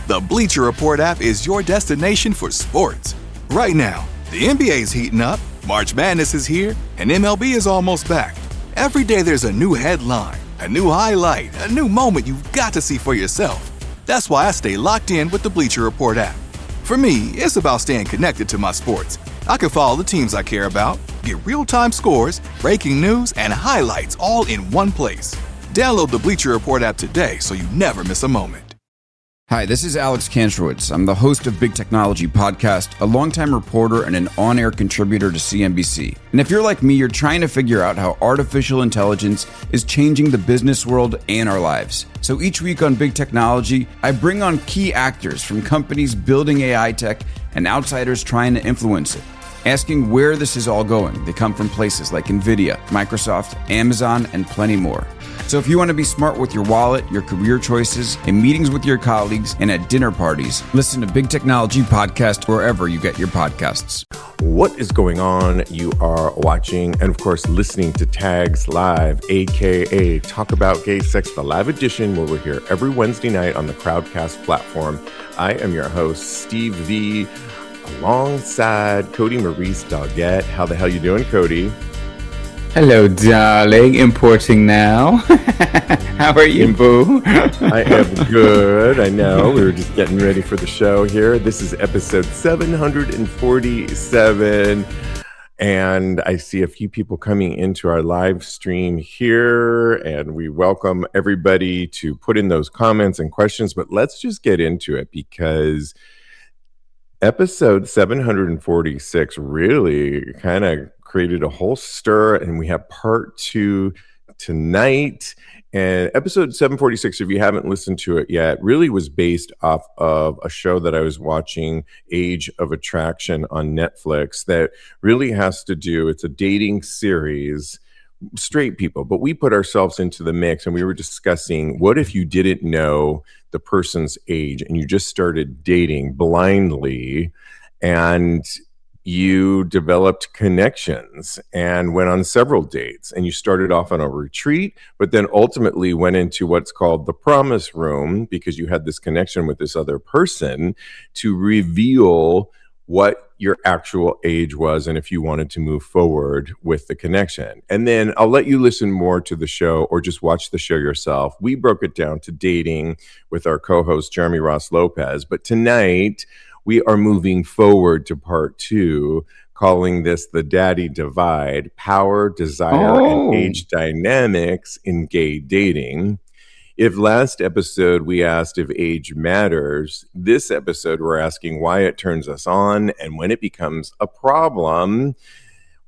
The Bleacher Report app is your destination for sports. Right now, the NBA's heating up, March Madness is here, and MLB is almost back. Every day there's a new headline, a new highlight, a new moment you've got to see for yourself. That's why I stay locked in with the Bleacher Report app. For me, it's about staying connected to my sports. I can follow the teams I care about, get real-time scores, breaking news, and highlights all in one place. Download the Bleacher Report app today so you never miss a moment. Hi, this is Alex Kantrowitz. I'm the host of Big Technology Podcast, a longtime reporter and an on-air contributor to CNBC. And if you're like me, you're trying to figure out how artificial intelligence is changing the business world and our lives. So each week on Big Technology, I bring on key actors from companies building AI tech and outsiders trying to influence it, asking where this is all going. They come from places like NVIDIA, Microsoft, Amazon, and plenty more. So if you want to be smart with your wallet, your career choices, in meetings with your colleagues, and at dinner parties, listen to Big Technology Podcast wherever you get your podcasts. What is going on? You are watching and, of course, listening to Tags Live, a.k.a. Talk About Gay Sex, the live edition, where we're here every Wednesday night on the Crowdcast platform. I am your host, Steve V, alongside Cody Maurice Doggett. How the hell you doing, Cody? Hello, darling. Importing now. How are you, boo? I am good. I know. We were just getting ready for the show here. This is episode 747. And I see a few people coming into our live stream here. And we welcome everybody to put in those comments and questions. But let's just get into it, because episode 746 really kind of created a whole stir, and we have part 2 tonight. And episode 746, if you haven't listened to it yet, really was based off of a show that I was watching, Age of Attraction on Netflix, that really has to do, it's a dating series, straight people, but we put ourselves into the mix, and we were discussing, what if you didn't know the person's age and you just started dating blindly, and you developed connections and went on several dates, and you started off on a retreat, but then ultimately went into what's called the promise room, because you had this connection with this other person to reveal what your actual age was and if you wanted to move forward with the connection. And then I'll let you listen more to the show or just watch the show yourself. We broke it down to dating with our co-host Jeremy Ross Lopez, but tonight we are moving forward to part 2, calling this the Daddy Divide: Power, Desire, and Age Dynamics in Gay Dating. If last episode we asked if age matters, this episode we're asking why it turns us on and when it becomes a problem.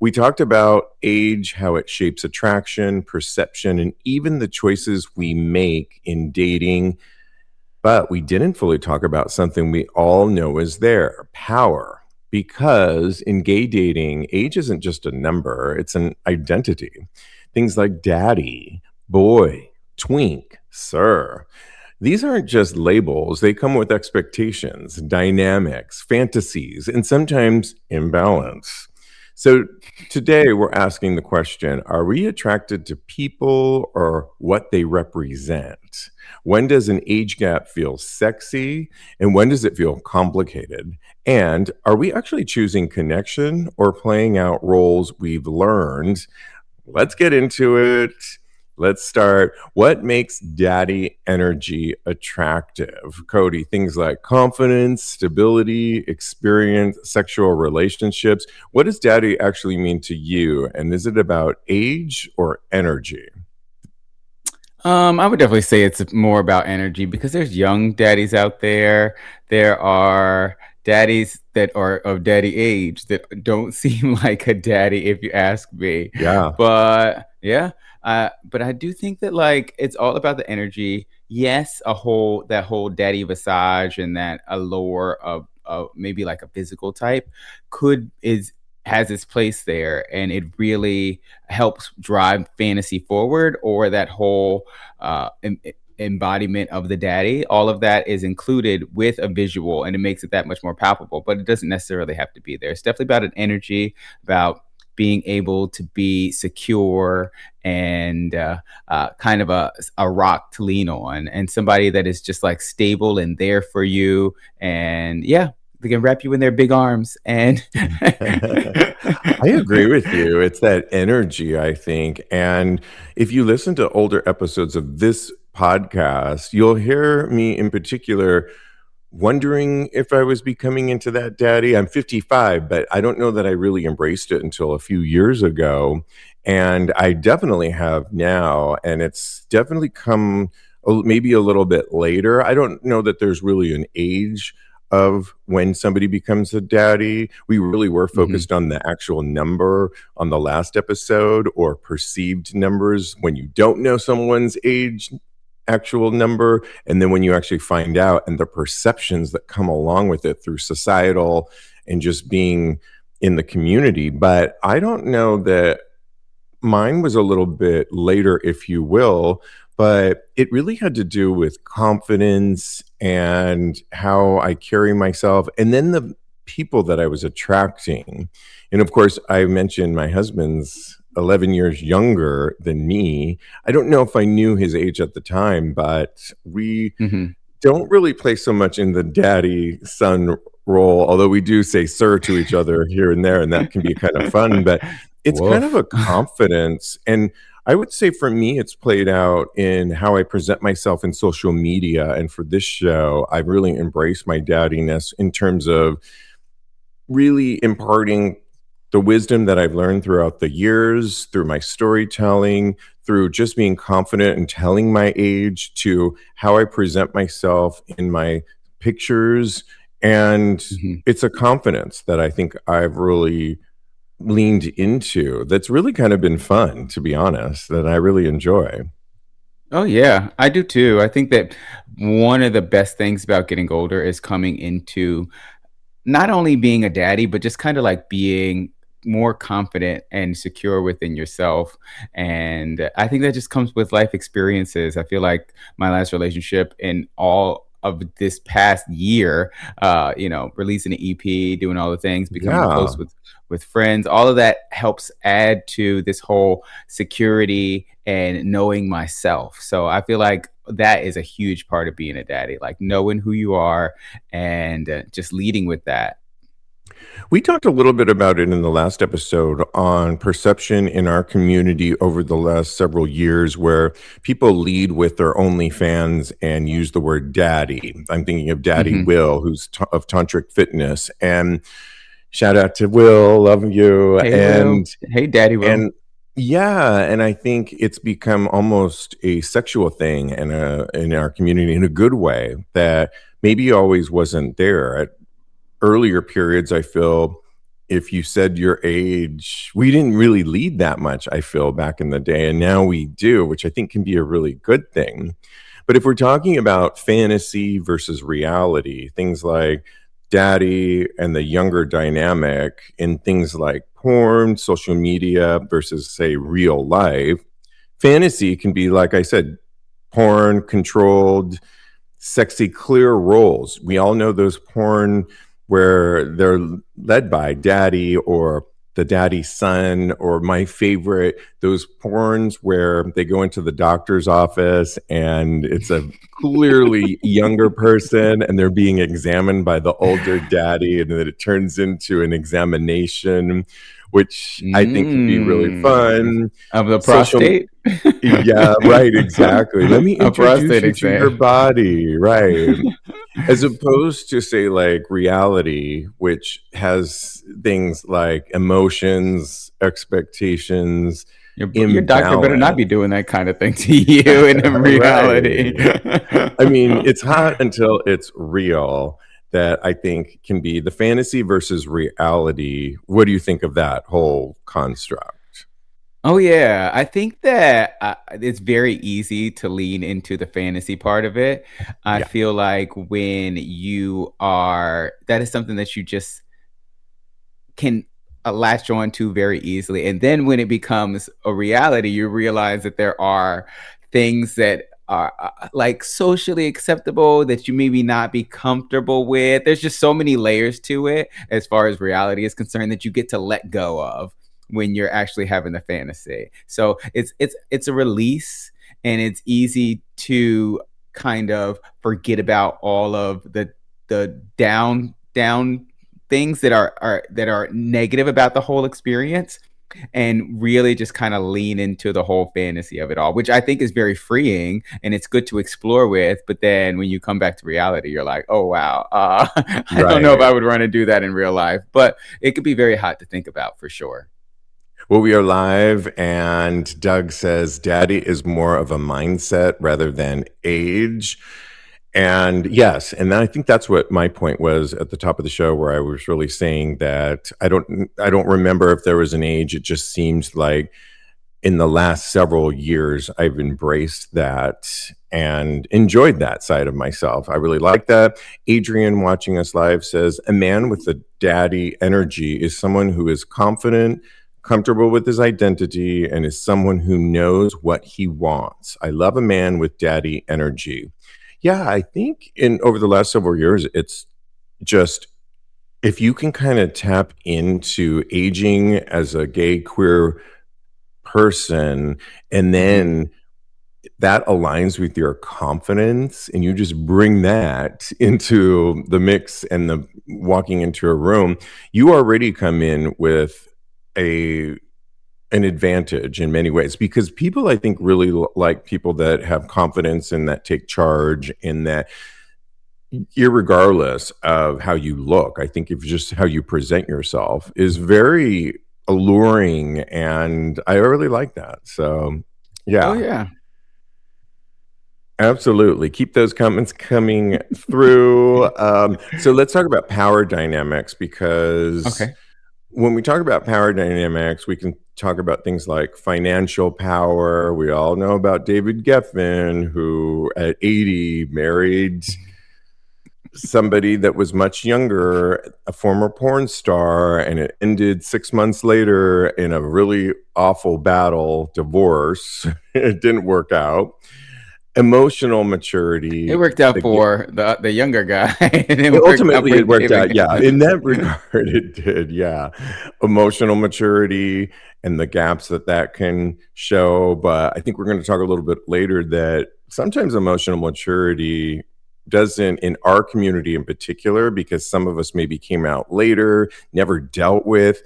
We talked about age, how it shapes attraction, perception, and even the choices we make in dating. But we didn't fully talk about something we all know is there: power. Because in gay dating, age isn't just a number, it's an identity. Things like daddy, boy, twink, sir. These aren't just labels. They come with expectations, dynamics, fantasies, and sometimes imbalance. So today we're asking the question, are we attracted to people or what they represent? When does an age gap feel sexy, and when does it feel complicated? And are we actually choosing connection or playing out roles we've learned? Let's get into it. Let's start. What makes daddy energy attractive? Cody, things like confidence, stability, experience, sexual relationships. What does daddy actually mean to you? And is it about age or energy? I would definitely say it's more about energy, because there's young daddies out there. There are daddies that are of daddy age that don't seem like a daddy, if you ask me. Yeah. But yeah. But I do think that, like, it's all about the energy. Yes, that whole daddy visage and that allure of maybe like a physical type has its place there, and it really helps drive fantasy forward, or that whole embodiment of the daddy. All of that is included with a visual, and it makes it that much more palpable, but it doesn't necessarily have to be there. It's definitely about an energy, about being able to be secure and kind of a rock to lean on, and somebody that is just like stable and there for you. And yeah, they can wrap you in their big arms. And I agree with you. It's that energy, I think. And if you listen to older episodes of this podcast, you'll hear me in particular wondering if I was becoming into that daddy. I'm 55, but I don't know that I really embraced it until a few years ago. And I definitely have now. And it's definitely come maybe a little bit later. I don't know that there's really an age of when somebody becomes a daddy. We really were focused on the actual number on the last episode, or perceived numbers when you don't know someone's age actual number, and then when you actually find out, and the perceptions that come along with it through societal and just being in the community. But I don't know that mine was a little bit later, if you will, but it really had to do with confidence and how I carry myself, and then the people that I was attracting. And of course, I mentioned my husband's 11 years younger than me. I don't know if I knew his age at the time, but we don't really play so much in the daddy son role, although we do say sir to each other here and there, and that can be kind of fun. But it's kind of a confidence. And I would say for me, it's played out in how I present myself in social media. And for this show, I've really embraced my daddiness in terms of really imparting the wisdom that I've learned throughout the years, through my storytelling, through just being confident and telling my age, to how I present myself in my pictures. And it's a confidence that I think I've really leaned into that's really kind of been fun, to be honest, that I really enjoy. Oh yeah, I do too. I think that one of the best things about getting older is coming into not only being a daddy, but just kind of like being more confident and secure within yourself. And I think that just comes with life experiences. I feel like my last relationship and all of this past year, releasing an EP, doing all the things, becoming close with friends, all of that helps add to this whole security and knowing myself. So I feel like that is a huge part of being a daddy, like knowing who you are and just leading with that. We talked a little bit about it in the last episode on perception in our community over the last several years, where people lead with their OnlyFans and use the word daddy. I'm thinking of Daddy Will, who's of Tantric Fitness. And shout out to Will, love you. Hey, Will. Hey, Daddy Will. And yeah, and I think it's become almost a sexual thing in our community in a good way that maybe always wasn't there. At earlier periods, I feel, if you said your age, we didn't really lead that much, I feel, back in the day. And now we do, which I think can be a really good thing. But if we're talking about fantasy versus reality, things like daddy and the younger dynamic in things like porn, social media versus, say, real life, fantasy can be, like I said, porn, controlled, sexy, clear roles. We all know those porn where they're led by daddy or the daddy son, or my favorite, those porns where they go into the doctor's office and it's a clearly younger person and they're being examined by the older daddy, and then it turns into an examination, which I think can be really fun. Of the prostate? Yeah, right, exactly. Let me introduce you to your body, right? As opposed to, say, like reality, which has things like emotions, expectations. Your doctor better not be doing that kind of thing to you in reality. I mean, it's hot until it's real. That I think can be the fantasy versus reality. What do you think of that whole construct? Oh, yeah. I think that it's very easy to lean into the fantasy part of it. I feel like when you are, that is something that you just can latch on to very easily. And then when it becomes a reality, you realize that there are things that are like socially acceptable that you maybe not be comfortable with. There's just so many layers to it as far as reality is concerned that you get to let go of. when you're actually having the fantasy. So it's a release, and it's easy to kind of forget about all of the down things that are negative about the whole experience, and really just kind of lean into the whole fantasy of it all, which I think is very freeing and it's good to explore with. But then when you come back to reality, you're like, oh, wow, I don't know if I would want to do that in real life, but it could be very hot to think about for sure. Well, we are live, and Doug says daddy is more of a mindset rather than age. And yes, and I think that's what my point was at the top of the show, where I was really saying that I don't remember if there was an age. It just seems like in the last several years, I've embraced that and enjoyed that side of myself. I really like that. Adrian, watching us live, says a man with a daddy energy is someone who is confident, comfortable with his identity, and is someone who knows what he wants. I love a man with daddy energy. Yeah, I think over the last several years, it's just, if you can kind of tap into aging as a gay queer person, and then that aligns with your confidence, and you just bring that into the mix and the walking into a room, you already come in with an advantage in many ways, because people, I think, really like people that have confidence and that take charge, and that irregardless of how you look, I think if just how you present yourself is very alluring, and I really like that. So yeah. Oh yeah. Absolutely. Keep those comments coming through. So let's talk about power dynamics, because when we talk about power dynamics, we can talk about things like financial power. We all know about David Geffen, who at 80 married somebody that was much younger, a former porn star, and it ended 6 months later in a really awful battle, divorce. It didn't work out. Emotional maturity. It worked out for the younger guy. Ultimately, it worked out. Yeah, in that regard, it did. Yeah, emotional maturity and the gaps that can show. But I think we're going to talk a little bit later that sometimes emotional maturity doesn't, in our community in particular, because some of us maybe came out later, never dealt with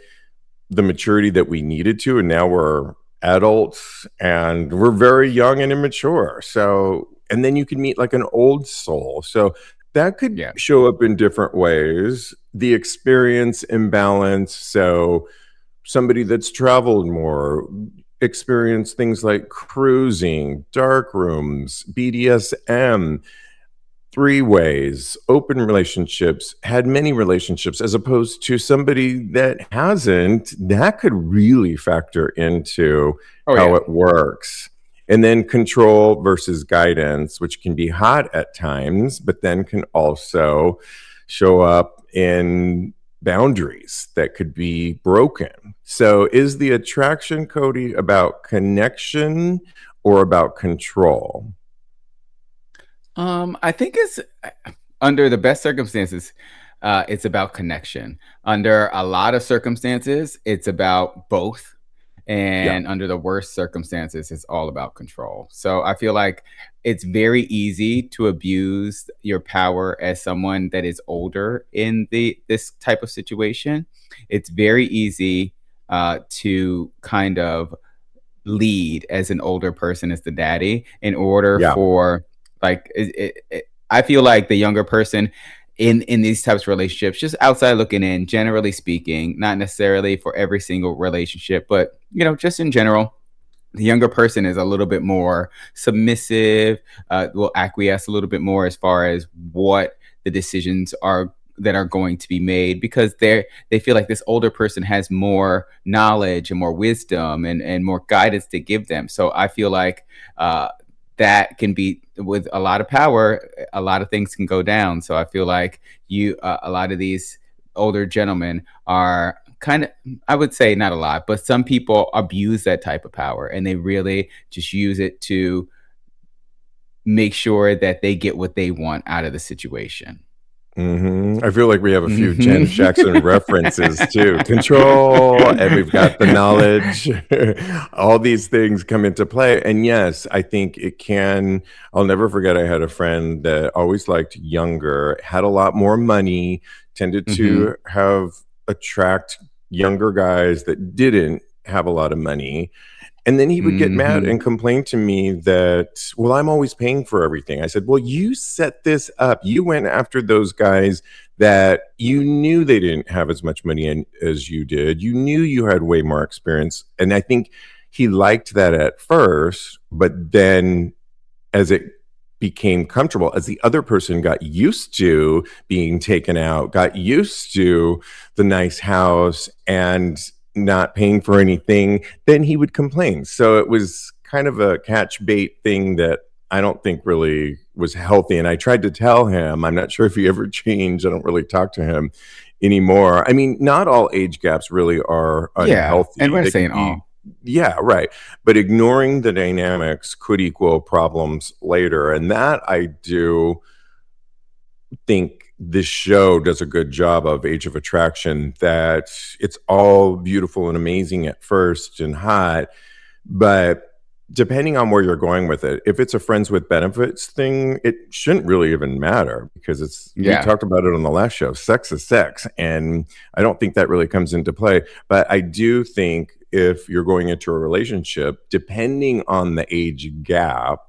the maturity that we needed to, and now we're adults and we're very young and immature. So, and then you can meet like an old soul. So that could show up in different ways. The experience imbalance. So somebody that's traveled more, experienced things like cruising, dark rooms, BDSM, three-ways, open relationships, had many relationships, as opposed to somebody that hasn't, that could really factor into how it works. And then control versus guidance, which can be hot at times, but then can also show up in boundaries that could be broken. So is the attraction, Cody, about connection or about control? I think it's under the best circumstances, it's about connection. Under a lot of circumstances, it's about both. And under the worst circumstances, it's all about control. So I feel like it's very easy to abuse your power as someone that is older in this type of situation. It's very easy to kind of lead as an older person, as the daddy, in order for like I feel like the younger person in these types of relationships, just outside looking in, generally speaking, not necessarily for every single relationship, but just in general, the younger person is a little bit more submissive, will acquiesce a little bit more as far as what the decisions are that are going to be made, because they feel like this older person has more knowledge and more wisdom and more guidance to give them. So I feel like that can be, with a lot of power, a lot of things can go down. So I feel like a lot of these older gentlemen are kind of, I would say not a lot, but some people abuse that type of power, and they really just use it to make sure that they get what they want out of the situation. I feel like we have a few Janet Jackson references too. Control, and we've got the knowledge. All these things come into play. And yes, I think it can. I'll never forget, I had a friend that always liked younger, had a lot more money, tended to attract younger guys that didn't have a lot of money. And then he would get mad and complain to me that, well, I'm always paying for everything. I said, well, you set this up. You went after those guys that you knew they didn't have as much money as you did. You knew you had way more experience. And I think he liked that at first, but then as it became comfortable, as the other person got used to being taken out, got used to the nice house and not paying for anything, then he would complain. So it was kind of a catch bait thing that I don't think really was healthy. And I tried to tell him, I'm not sure if he ever changed. I don't really talk to him anymore. I mean, not all age gaps really are unhealthy. And we're saying all. Yeah, right. But ignoring the dynamics could equal problems later. And that I do think this show does a good job of, Age of Attraction, that it's all beautiful and amazing at first and hot, but depending on where you're going with it, if it's a friends with benefits thing, it shouldn't really even matter, because we talked about it on the last show. Sex is sex, and I don't think that really comes into play. But I do think if you're going into a relationship, depending on the age gap.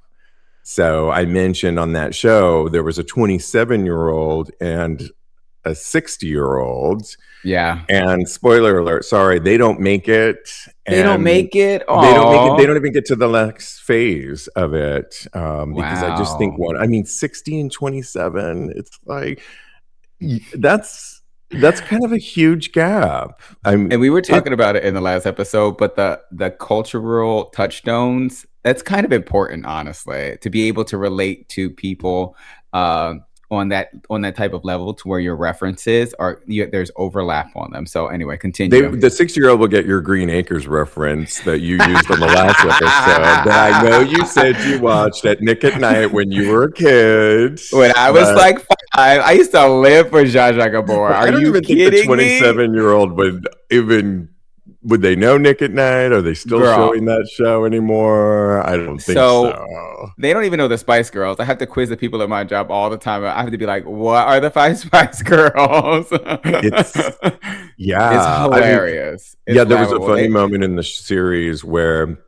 So I mentioned on that show, there was a 27-year-old and a 60-year-old. Yeah. And spoiler alert, sorry, they don't make it. They don't make it. They don't make it. They don't even get to the next phase of it. Because I just think 60 and 27, it's like, that's kind of a huge gap. And we were talking about it in the last episode, but the cultural touchstones, that's kind of important, honestly, to be able to relate to people on that type of level, to where your references there's overlap on them. So anyway, continue. The 60-year-old will get your Green Acres reference that you used on the last episode that I know you said you watched at Nick at Night when you were a kid. When I was like 5, I used to live for Zsa Zsa Gabor. I don't even think the 27-year-old would they know Nick at Night? Are they still showing that show anymore? I don't think so. They don't even know the Spice Girls. I have to quiz the people at my job all the time. I have to be like, what are the 5 Spice Girls? It's hilarious. There was a funny moment in the series where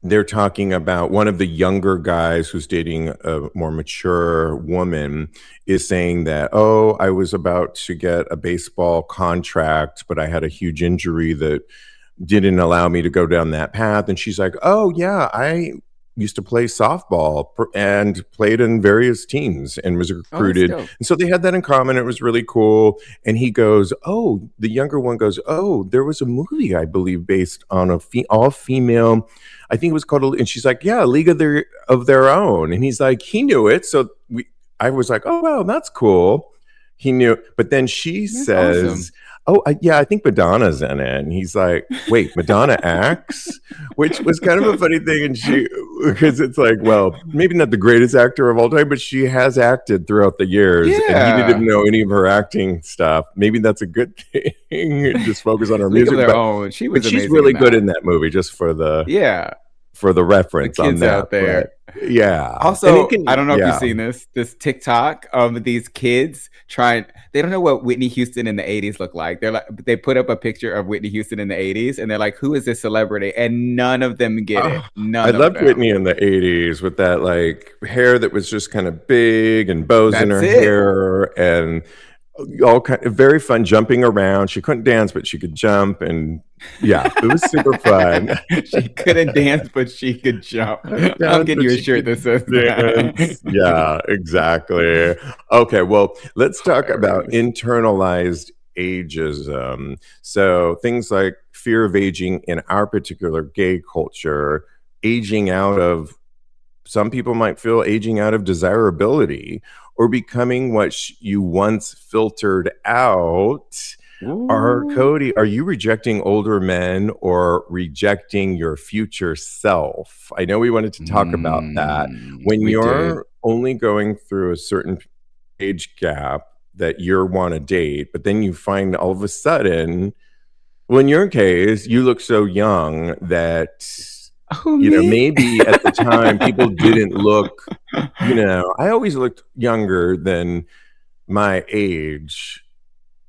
they're talking about one of the younger guys who's dating a more mature woman is saying that, oh, I was about to get a baseball contract, but I had a huge injury that didn't allow me to go down that path. And she's like, oh, yeah, I used to play softball and played in various teams and was recruited. And so they had that in common. It was really cool. And he goes, oh, the younger one goes, oh, there was a movie, I believe, based on a all-female, I think it was called, and she's like, yeah, League of Their Own. And he's like, he knew it. So I was like, oh, wow, that's cool. He knew. But then she says, awesome. Oh, I think Madonna's in it. And he's like, wait, Madonna acts? Which was kind of a funny thing. And because it's like, well, maybe not the greatest actor of all time, but she has acted throughout the years. Yeah. And he didn't know any of her acting stuff. Maybe that's a good thing. Just focus on her music. But she's really good in that movie, just for the reference the kids on that out there. Yeah. Also, I don't know if you've seen this TikTok of these kids they don't know what Whitney Houston in the 80s looked like. They put up a picture of Whitney Houston in the 80s and they're like, who is this celebrity? And none of them get it. I loved Whitney in the 80s with that like hair that was just kind of big and bows in her hair and all kind of very fun, jumping around. She couldn't dance, but she could jump, and it was super fun. She couldn't dance, but she could jump. I'm getting you a shirt that says that. Yeah, exactly. Okay, well, let's talk about internalized ageism. So things like fear of aging in our particular gay culture, aging out of, some people might feel aging out of desirability, or becoming what you once filtered out. Cody, are you rejecting older men or rejecting your future self? I know we wanted to talk about that. When you're only going through a certain age gap that you want to date, but then you find all of a sudden, well, in your case, you look so young that, Oh, me? maybe at the time people didn't look, I always looked younger than my age,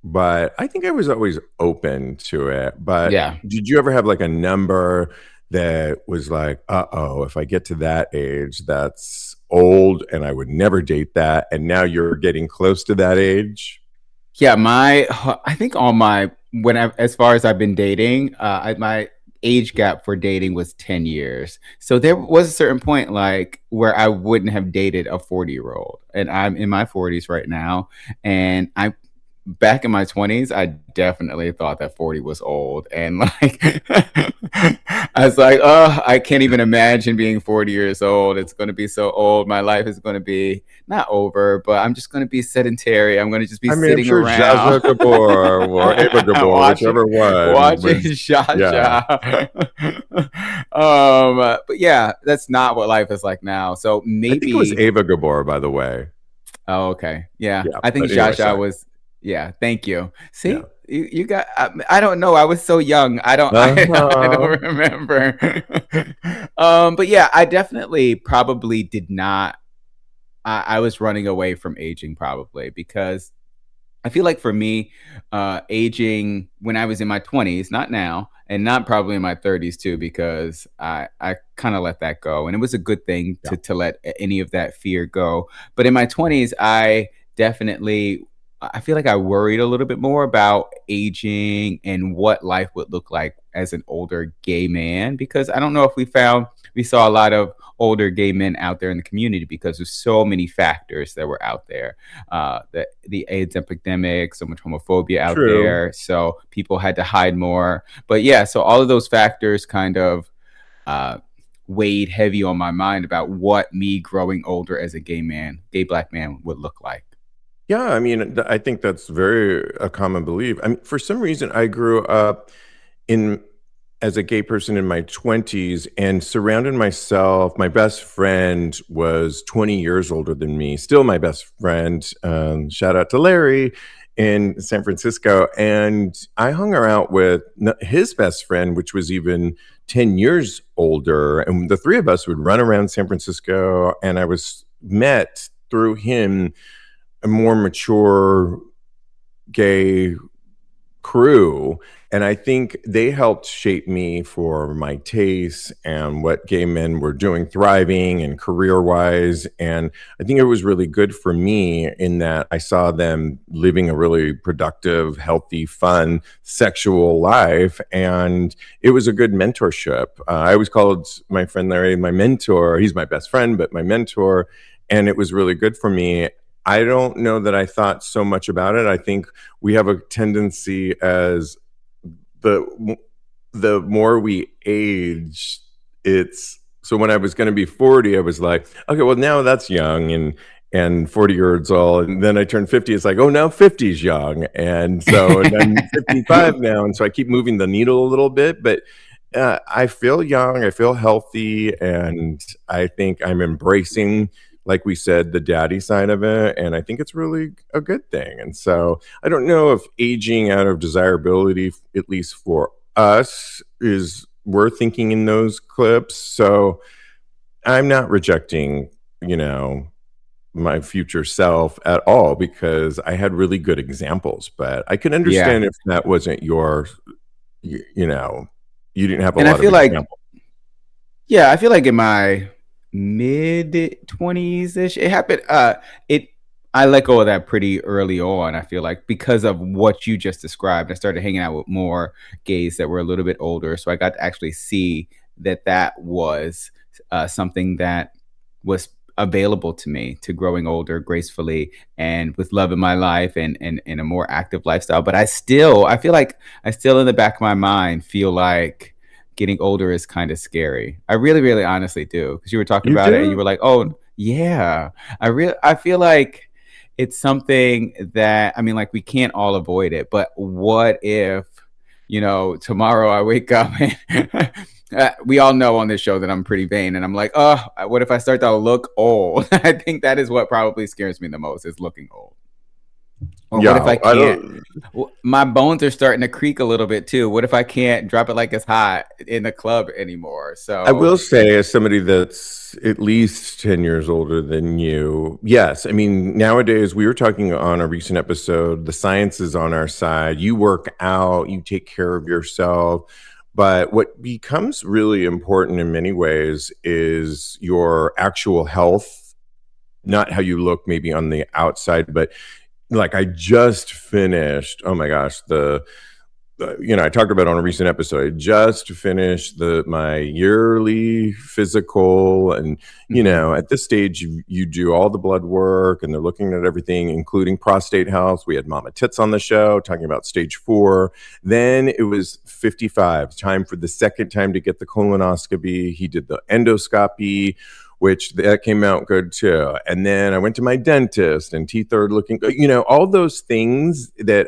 but I think I was always open to it. But Yeah. did you ever have like a number that was like, uh-oh, if I get to that age, that's old and I would never date that, and now you're getting close to that age? Yeah, I think as far as I've been dating, my age gap for dating was 10 years. So there was a certain point like where I wouldn't have dated a 40-year-old. And I'm in my 40s right now. And I'm back in my 20s, I definitely thought that 40 was old. And like, I was like, oh, I can't even imagine being 40 years old. It's going to be so old. My life is going to be not over, but I'm just going to be sedentary. I'm going to just be I mean, I'm sitting sure Zsa around. Gabor or Ava Gabor, whichever one Watching was, yeah. Shasha. But yeah, that's not what life is like now. So I think it was maybe. Ava Gabor, by the way. Oh, okay. Yeah. Yeah, I think but anyway, Shasha sorry. was. Yeah. Thank you. Yeah. See, you got. I don't know. I was so young. I don't. I Uh-huh. don't remember. But yeah, I definitely probably did not. I was running away from aging probably because I feel like for me, aging when I was in my 20s, not now, and not probably in my 30s too, because I kind of let that go. And it was a good thing Yeah. to let any of that fear go. But in my 20s, I feel like I worried a little bit more about aging and what life would look like as an older gay man, because I don't know if we saw a lot of older gay men out there in the community because there's so many factors that were out there, the AIDS epidemic, so much homophobia out True. there, so people had to hide more. But yeah, so all of those factors kind of weighed heavy on my mind about what me growing older as a gay black man would look like. Yeah, I mean, I think that's very a common belief. I mean, for some reason, I grew up in as a gay person in my 20s and surrounded myself. My best friend was 20 years older than me, still my best friend. Shout out to Larry in San Francisco. And I hung around with his best friend, which was even 10 years older. And the three of us would run around San Francisco. And I was met through him a more mature gay crew, and I think they helped shape me for my tastes and what gay men were doing, thriving and career wise. And I think it was really good for me in that I saw them living a really productive, healthy, fun sexual life, and it was a good mentorship. I always called my friend Larry my mentor. He's my best friend, but my mentor, and it was really good for me. I don't know that I thought so much about it. I think we have a tendency as the more we age, it's so when I was going to be 40, I was like, okay, well now that's young and 40 years old. And then I turned 50. It's like, oh, now 50 is young. And so and I'm 55 now. And so I keep moving the needle a little bit, but I feel young, I feel healthy, and I think I'm embracing, like we said, the daddy side of it. And I think it's really a good thing. And so I don't know if aging out of desirability, at least for us, is we're thinking in those clips. So I'm not rejecting, my future self at all, because I had really good examples, but I can Yeah. understand if that wasn't your, you didn't have a And I lot of feel like, examples. yeah, I feel like in my mid 20s ish, it happened. I let go of that pretty early on. I feel like because of what you just described, I started hanging out with more gays that were a little bit older, so I got to actually see that was something that was available to me, to growing older gracefully and with love in my life and in a more active lifestyle. But I feel like I still in the back of my mind feel like getting older is kind of scary. I really, really honestly do. Because you were talking You about it and you do? were like, oh yeah. I feel like it's something that, I mean, like, we can't all avoid it, but what if, tomorrow I wake up and We all know on this show that I'm pretty vain, and I'm like, oh, what if I start to look old? I think that is what probably scares me the most, is looking old. Or what if Yeah, I can't? My bones are starting to creak a little bit too. What if I can't drop it like it's hot in the club anymore? I So will say, as somebody that's at least 10 years older than you, yes. I mean, nowadays, we were talking on a recent episode, the science is on our side. You work out, you take care of yourself. But what becomes really important in many ways is your actual health, not how you look maybe on the outside, but like I just finished, oh my gosh, I talked about on a recent episode. I just finished my yearly physical, and at this stage, you do all the blood work, and they're looking at everything, including prostate health. We had Mama Tits on the show talking about stage 4. Then it was 55, time for the second time to get the colonoscopy. He did the endoscopy, which that came out good too. And then I went to my dentist, and teeth are looking good. All those things that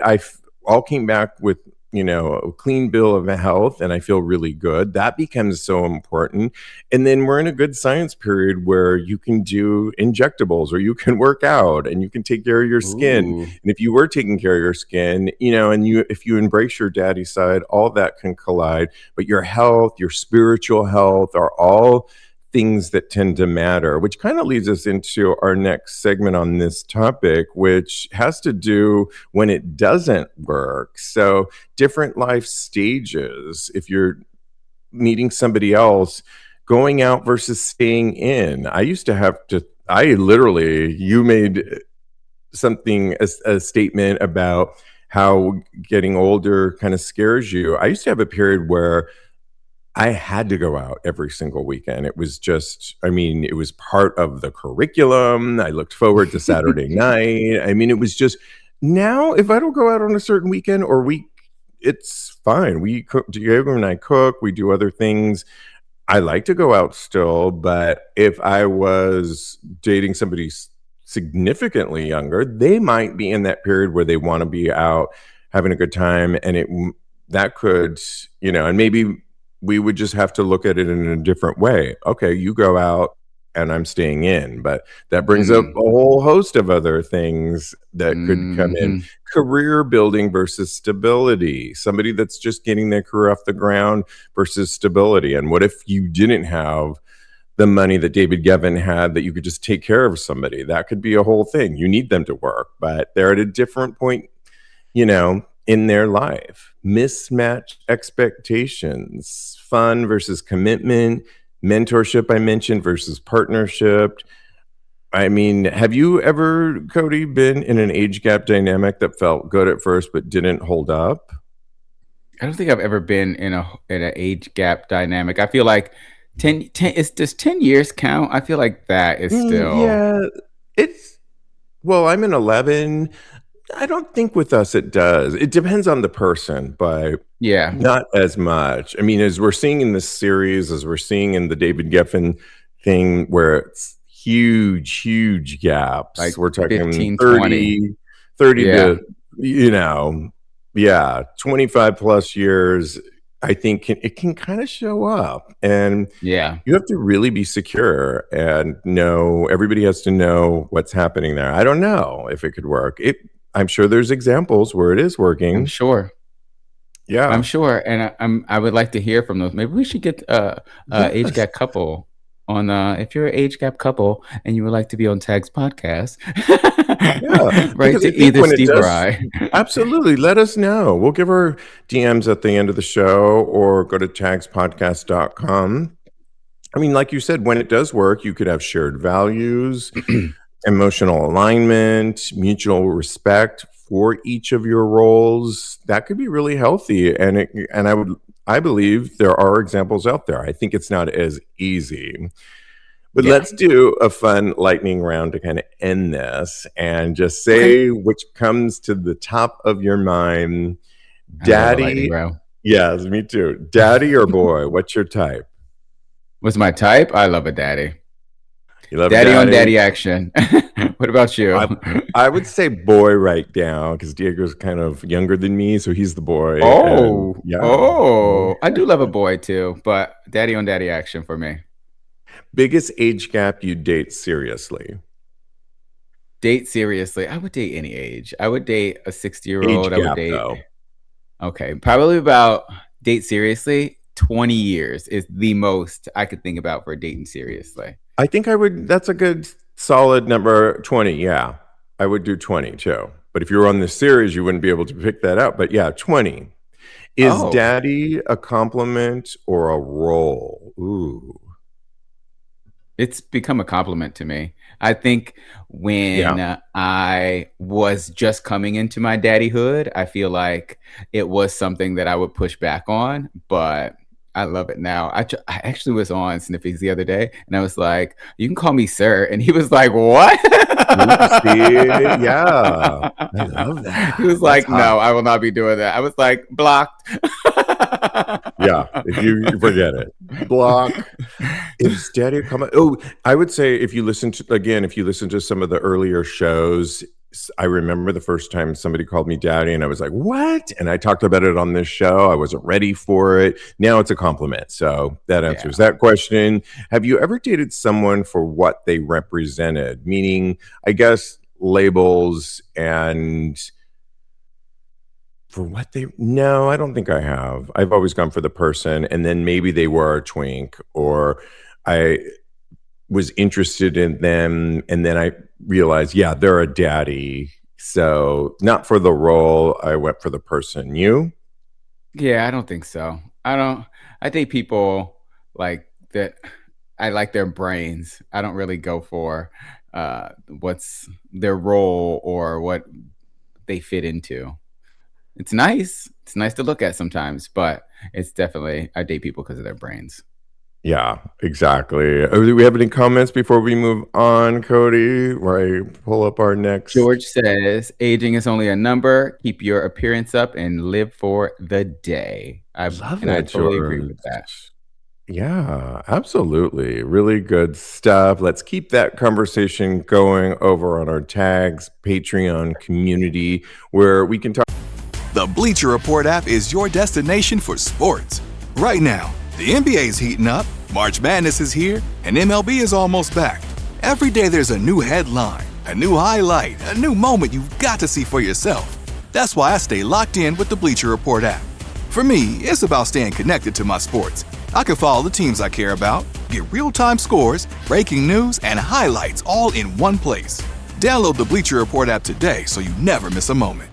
all came back with a clean bill of health, and I feel really good. That becomes so important. And then we're in a good science period where you can do injectables, or you can work out, and you can take care of your skin. Ooh. And if you were taking care of your skin, if you embrace your daddy side, all that can collide. But your health, your spiritual health are all things that tend to matter, which kind of leads us into our next segment on this topic, which has to do when it doesn't work. So different life stages, if you're meeting somebody else, going out versus staying in. You made a statement about how getting older kind of scares you. I used to have a period where I had to go out every single weekend. It was it was part of the curriculum. I looked forward to Saturday night. It was just, now if I don't go out on a certain weekend or week, it's fine. We cook, Diego and I cook, we do other things. I like to go out still, but if I was dating somebody significantly younger, they might be in that period where they want to be out having a good time, and that could, and maybe we would just have to look at it in a different way. Okay, you go out and I'm staying in. But that brings up a whole host of other things that could come in. Career building versus stability. Somebody that's just getting their career off the ground versus stability. And what if you didn't have the money that David Gevin had, that you could just take care of somebody? That could be a whole thing. You need them to work, but they're at a different point, in their life. Mismatched expectations, fun versus commitment, mentorship I mentioned versus partnership. Have you ever, Cody, been in an age gap dynamic that felt good at first but didn't hold up? I don't think I've ever been in an age gap dynamic. I feel like 10 does 10 years count? I feel like that is still I'm in 11. I don't think with us it does. It depends on the person, but not as much. As we're seeing in this series, as we're seeing in the David Geffen thing, where it's huge gaps. Like we're talking 15, 30 to, 25 plus years. I think it can kind of show up, and you have to really be secure and know, everybody has to know what's happening there. I don't know if it could work. I'm sure there's examples where it is working. I'm sure. Yeah, I'm sure, and I would like to hear from those. Maybe we should get age gap couple on. If you're an age gap couple and you would like to be on Tag's podcast, right to either Steve or I. Absolutely, let us know. We'll give our DMs at the end of the show, or go to tagspodcast.com. Like you said, when it does work, you could have shared values, emotional alignment, mutual respect for each of your roles. That could be really healthy, and I believe there are examples out there. I think it's not as easy. But let's do a fun lightning round to kind of end this, and just say which comes to the top of your mind. Daddy. Yes, me too. Daddy or boy? What's your type? What's my type? I love a daddy. You love Daddy on daddy action. What about you? I would say boy right now because Diego's kind of younger than me, so he's the boy. Oh, and, yeah. I do love a boy too, but daddy on daddy action for me. Biggest age gap you date seriously? Date seriously. I would date any age. I would date a 60-year-old. Age I would gap, date. though. Okay, probably about date seriously. 20 years is the most I could think about for dating seriously. I think I would. That's a good solid number. 20. Yeah, I would do 20 too. But if you were on this series, you wouldn't be able to pick that out. But yeah, 20. Is daddy a compliment or a role? Ooh. It's become a compliment to me. I think when I was just coming into my daddyhood, I feel like it was something that I would push back on, but I love it now. I actually was on Sniffies the other day, and I was like, "You can call me sir," and he was like, "What?" Yeah, I love that. He was like, "No, I will not be doing that." I was like, "Blocked." Yeah, if you forget it, block. Is daddy a comment? Oh, I would say if you listen to some of the earlier shows, I remember the first time somebody called me daddy and I was like, what? And I talked about it on this show. I wasn't ready for it. Now it's a compliment. So that answers that question. Have you ever dated someone for what they represented? Meaning, I guess, labels and for what they... No, I don't think I have. I've always gone for the person, and then maybe they were a twink, or I was interested in them, and then I realized, yeah, they're a daddy. So not for the role, I went for the person. You? Yeah, I don't think so. I date people like that. I like their brains. I don't really go for what's their role or what they fit into. It's nice. It's nice to look at sometimes, but it's definitely, I date people because of their brains. Yeah, exactly. Do we have any comments before we move on, Cody? Where I pull up our next. George says, aging is only a number. Keep your appearance up and live for the day. I totally agree with that. Yeah, absolutely. Really good stuff. Let's keep that conversation going over on our Tags Patreon community where we can talk. The Bleacher Report app is your destination for sports. Right now, the NBA's heating up, March Madness is here, and MLB is almost back. Every day there's a new headline, a new highlight, a new moment you've got to see for yourself. That's why I stay locked in with the Bleacher Report app. For me, it's about staying connected to my sports. I can follow the teams I care about, get real-time scores, breaking news, and highlights all in one place. Download the Bleacher Report app today so you never miss a moment.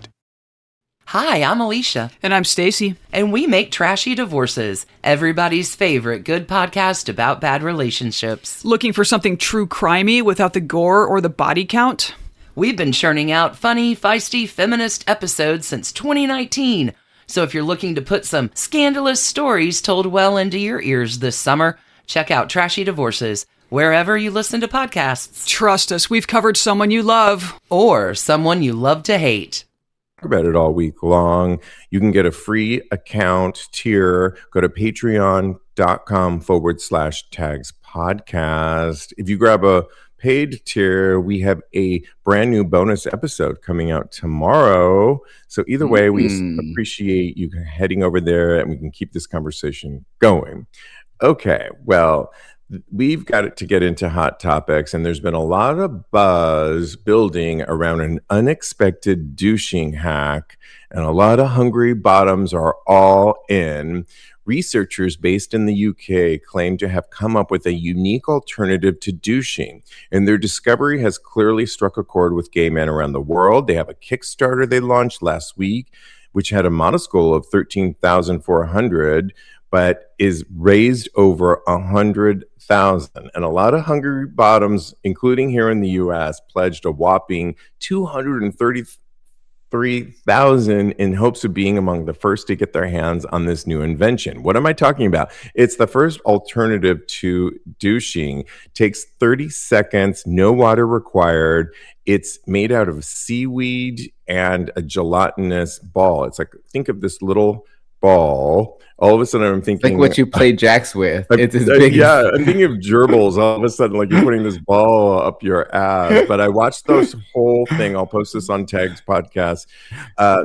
Hi, I'm Alicia. And I'm Stacy. And we make Trashy Divorces, everybody's favorite good podcast about bad relationships. Looking for something true crimey without the gore or the body count? We've been churning out funny, feisty, feminist episodes since 2019. So if you're looking to put some scandalous stories told well into your ears this summer, check out Trashy Divorces, wherever you listen to podcasts. Trust us, we've covered someone you love. Or someone you love to hate. About it all week long. You can get a free account tier. Go to patreon.com/tags podcast. If you grab a paid tier, we have a brand new bonus episode coming out tomorrow. So either way, we appreciate you heading over there and we can keep this conversation going. Okay, well, we've got to get into hot topics, and there's been a lot of buzz building around an unexpected douching hack, and a lot of hungry bottoms are all in. Researchers based in the UK claim to have come up with a unique alternative to douching, and their discovery has clearly struck a chord with gay men around the world. They have a Kickstarter they launched last week, which had a modest goal of $13,400, but is raised over 100,000. And a lot of hungry bottoms, including here in the U.S., pledged a whopping 233,000 in hopes of being among the first to get their hands on this new invention. What am I talking about? It's the first alternative to douching. Takes 30 seconds, no water required. It's made out of seaweed and a gelatinous ball. It's like, think of this little ball. All of a sudden, I'm thinking like what you play jacks with. It's as big. Yeah, I'm thinking of gerbils. All of a sudden, like you're putting this ball up your ass. But I watched this whole thing. I'll post this on Tag's podcast.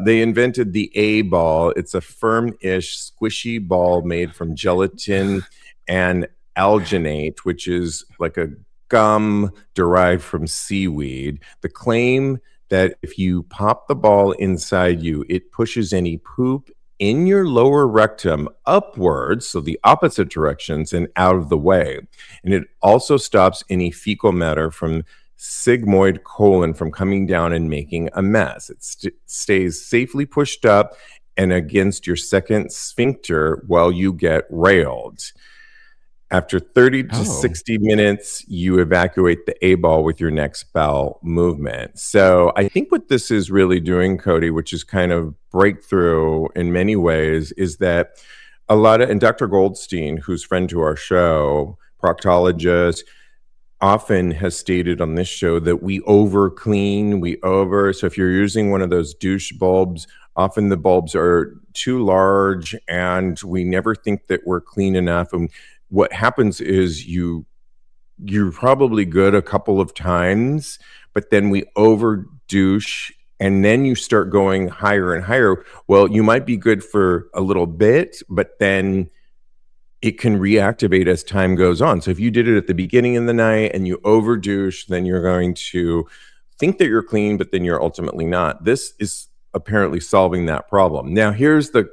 They invented the A ball. It's a firm-ish, squishy ball made from gelatin and alginate, which is like a gum derived from seaweed. The claim that if you pop the ball inside you, it pushes any poop in your lower rectum upwards, so the opposite directions, and out of the way. And it also stops any fecal matter from sigmoid colon from coming down and making a mess. It stays safely pushed up and against your second sphincter while you get railed. After 30 to 60 minutes, you evacuate the A ball with your next bowel movement. So I think what this is really doing, Cody, which is kind of breakthrough in many ways, is that and Dr. Goldstein, who's friend to our show, proctologist, often has stated on this show that we over clean, so if you're using one of those douche bulbs, often the bulbs are too large and we never think that we're clean enough. And what happens is you're probably good a couple of times, but then we over douche and then you start going higher and higher. Well, you might be good for a little bit, but then it can reactivate as time goes on. So if you did it at the beginning of the night and you over douche, then you're going to think that you're clean, but then you're ultimately not. This is apparently solving that problem. Now, here's the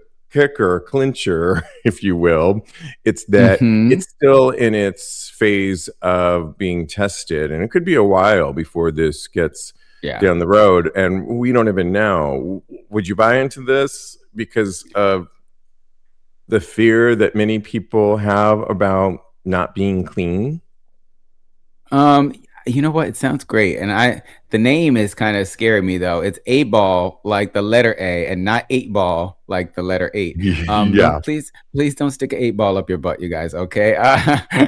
clincher, if you will. It's that it's still in its phase of being tested, and it could be a while before this gets down the road, and we don't even know. Would you buy into this because of the fear that many people have about not being clean? You know what? It sounds great. And the name is kind of scaring me though. It's A ball, like the letter A, and not 8 ball, like the letter 8. Please don't stick an 8 ball up your butt, you guys. Okay.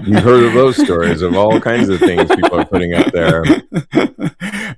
You've heard of those stories of all kinds of things people are putting out there.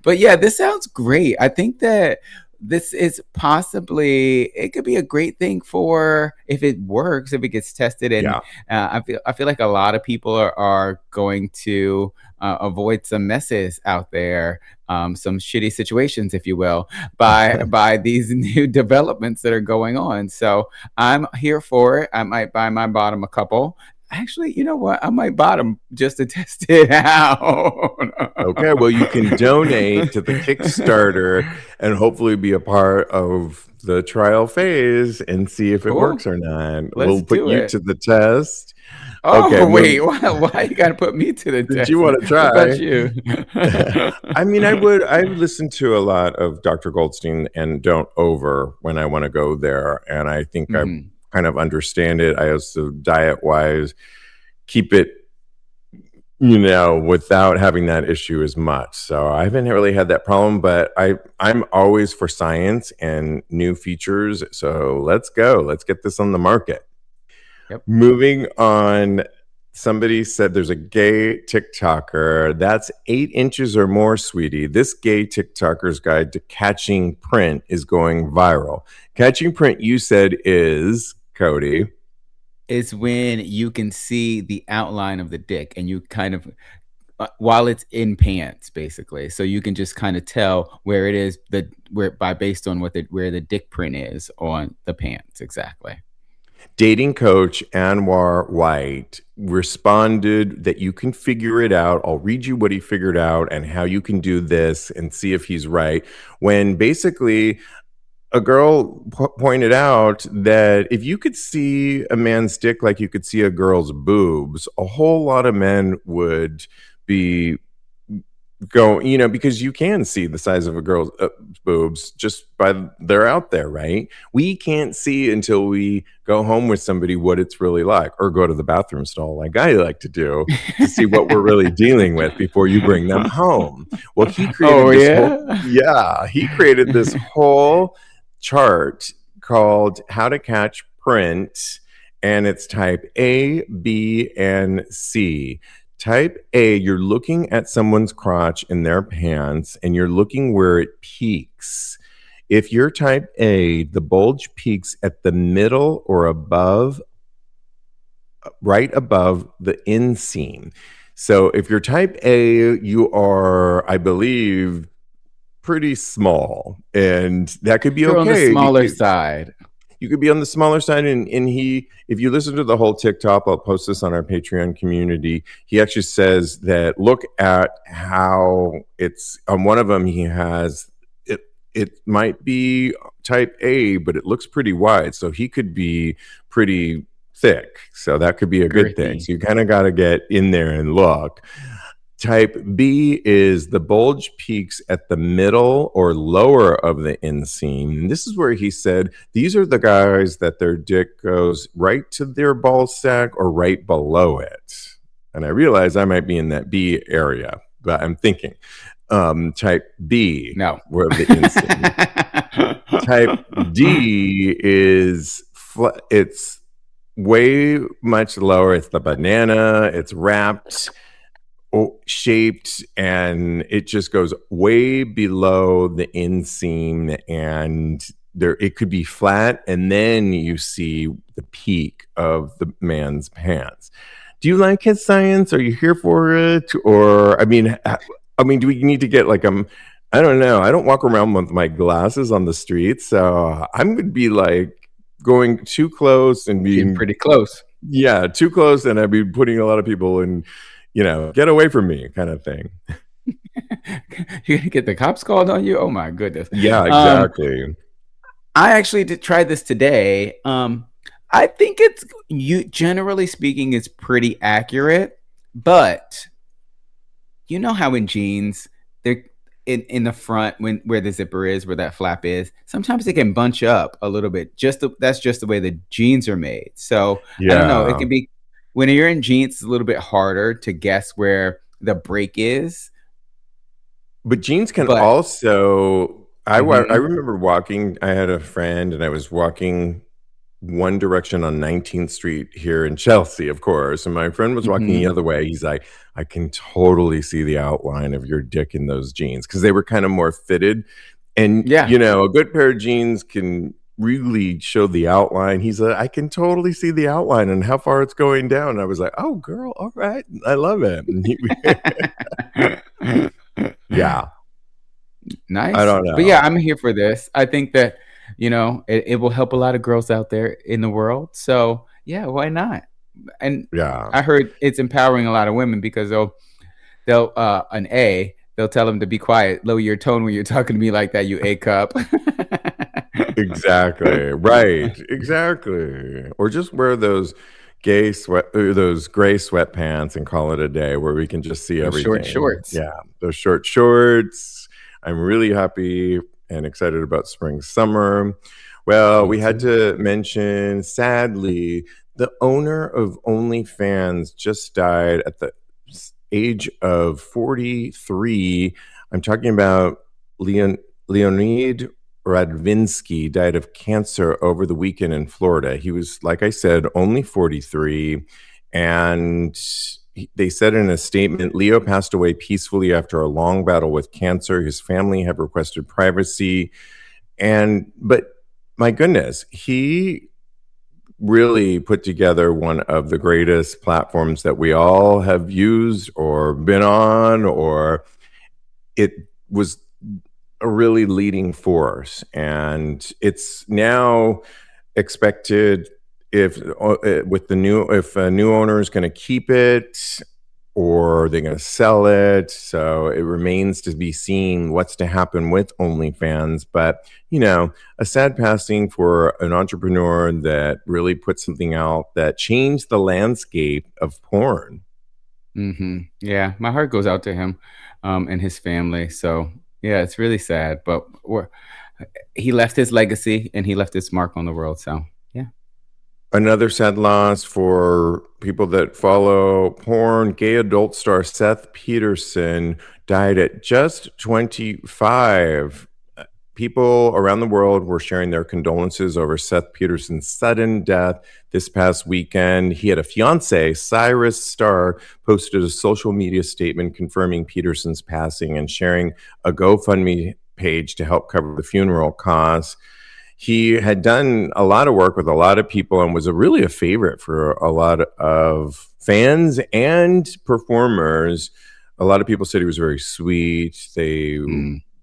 But yeah, this sounds great. I think that this is it could be a great thing for if it works, if it gets tested. And I feel like a lot of people are going to avoid some messes out there, some shitty situations, if you will, by these new developments that are going on. So I'm here for it. I might buy my bottom a couple. Actually, you know what? I might bottom just to test it out. Okay, well, you can donate to the Kickstarter and hopefully be a part of the trial phase and see if it works or not. We'll put you to the test. Oh, okay, wait, why you got to put me to the test? Did you want to try? What about you? I mean, I listen to a lot of Dr. Goldstein and don't over when I want to go there. And I think I kind of understand it. I also diet-wise keep it, without having that issue as much. So I haven't really had that problem, but I'm always for science and new features. So let's go. Let's get this on the market. Yep. Moving on, somebody said there's a gay TikToker that's 8 inches or more, sweetie. This gay TikToker's guide to catching print is going viral. Catching print, you said, is, Cody? It's when you can see the outline of the dick and you kind of, while it's in pants, basically. So you can just kind of tell where it is, based on where the dick print is on the pants, exactly. Dating coach Anwar White responded that you can figure it out. I'll read you what he figured out and how you can do this and see if he's right. When basically a girl pointed out that if you could see a man's dick like you could see a girl's boobs, a whole lot of men would be going, because you can see the size of a girl's boobs just they're out there, right? We can't see until we go home with somebody what it's really like, or go to the bathroom stall like I like to do to see what we're really dealing with before you bring them home. Well, he created this whole chart called How to Catch Print, and it's type A, B, and C. Type A, you're looking at someone's crotch in their pants and you're looking where it peaks. If you're type A, the bulge peaks at the middle or above, right above the inseam. So if you're type A, you are, I believe, pretty small, and that could be You're on the okay. smaller side. You could be on the smaller side, and he, if you listen to the whole TikTok, I'll post this on our Patreon community. He actually says that look at how it's on one of them. He has it. It might be type A, but it looks pretty wide, so he could be pretty thick. So that could be a good thing. So you kind of got to get in there and look. Type B is the bulge peaks at the middle or lower of the inseam. And this is where he said these are the guys that their dick goes right to their ball sack or right below it. And I realize I might be in that B area, but I'm thinking type B, no, where the inseam. Type D is it's way much lower. It's the banana. It's wrapped, shaped, and it just goes way below the inseam, and there it could be flat, and then you see the peak of the man's pants. Do you like his science? Are you here for it? Or I mean, do we need to get like I don't know. I don't walk around with my glasses on the street, so I'm gonna be like going too close and being pretty close. Yeah, too close, and I'd be putting a lot of people in, get away from me kind of thing. You're gonna get the cops called on you? Oh my goodness. Yeah, exactly. I actually did try this today. I think generally speaking, it's pretty accurate, but you know how in jeans, they're in the front where the zipper is, where that flap is, sometimes it can bunch up a little bit. That's just the way the jeans are made. So yeah. I don't know. It can be when you're in jeans, it's a little bit harder to guess where the break is. But jeans can also. I remember walking. I had a friend, and I was walking one direction on 19th Street here in Chelsea, of course. And my friend was walking the other way. He's like, I can totally see the outline of your dick in those jeans, because they were kind of more fitted. And, a good pair of jeans can really show the outline. He's like, I can totally see the outline and how far it's going down. And I was like, oh, girl, all right. I love it. Yeah. Nice. I don't know. But yeah, I'm here for this. I think that, it will help a lot of girls out there in the world. So yeah, why not? And I heard it's empowering a lot of women, because they'll tell them to be quiet, lower your tone when you're talking to me like that, you A cup. Exactly. Right. Exactly. Or just wear those gray sweatpants and call it a day, where we can just see everything. Short shorts. Yeah. Those short shorts. I'm really happy and excited about spring, summer. Well, we had to mention, sadly, the owner of OnlyFans just died at the age of 43. I'm talking about Leo Radvinsky, died of cancer over the weekend in Florida. He was, like I said, only 43. And they said in a statement, Leo passed away peacefully after a long battle with cancer. His family have requested privacy. But my goodness, he really put together one of the greatest platforms that we all have used or been on, or it was a really leading force. And it's now expected, if a new owner is going to keep it, or they're going to sell it. So it remains to be seen what's to happen with OnlyFans. But, a sad passing for an entrepreneur that really put something out that changed the landscape of porn. Mm-hmm. Yeah, my heart goes out to him and his family. So, yeah, it's really sad. But he left his legacy, and he left his mark on the world. So, yeah. Another sad loss for people that follow porn. Gay adult star Seth Peterson died at just 25. People around the world were sharing their condolences over Seth Peterson's sudden death this past weekend. He had a fiance, Cyrus Starr, posted a social media statement confirming Peterson's passing and sharing a GoFundMe page to help cover the funeral costs. He had done a lot of work with a lot of people and was really a favorite for a lot of fans and performers. A lot of people said he was very sweet. They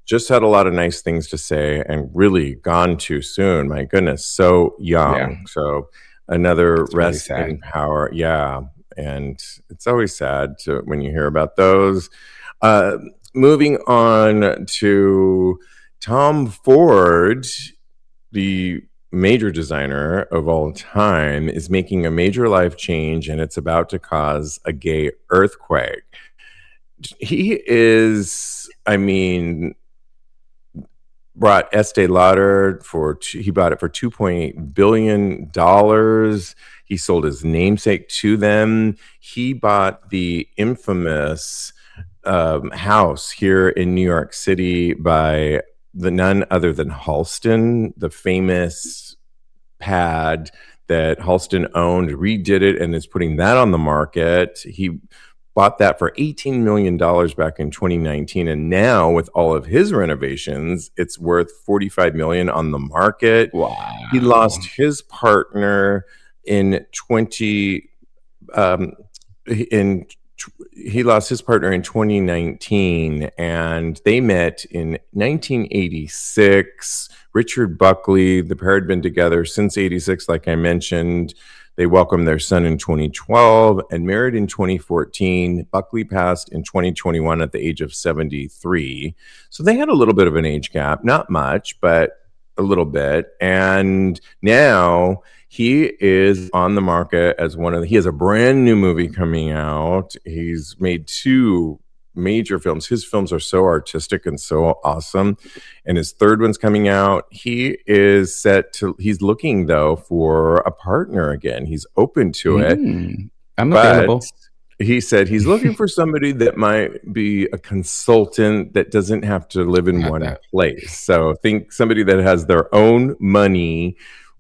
just had a lot of nice things to say, and really gone too soon. My goodness, so young. Yeah. So another It's really rest sad. in power. Yeah. And it's always sad when you hear about those. Moving on to Tom Ford, the major designer of all time, is making a major life change, and it's about to cause a gay earthquake. He is, I mean, brought Estee Lauder he bought it for $2.8 billion. He sold his namesake to them. He bought the infamous house here in New York City by none other than Halston, the famous pad that Halston owned, redid it, and is putting that on the market. He bought that for $18 million back in 2019, and now with all of his renovations, it's worth $45 million on the market. Wow. He lost his partner in 2019, and they met in 1986. Richard Buckley, the pair had been together since 86, like I mentioned. They welcomed their son in 2012 and married in 2014. Buckley passed in 2021 at the age of 73. So they had a little bit of an age gap, not much, but a little bit. And now he is on the market as he has a brand new movie coming out. He's made 2 major films. His films are so artistic and so awesome. And his third one's coming out. He's looking though for a partner again. He's open to it. I'm available. He said he's looking for somebody that might be a consultant that doesn't have to live in one place. So think somebody that has their own money,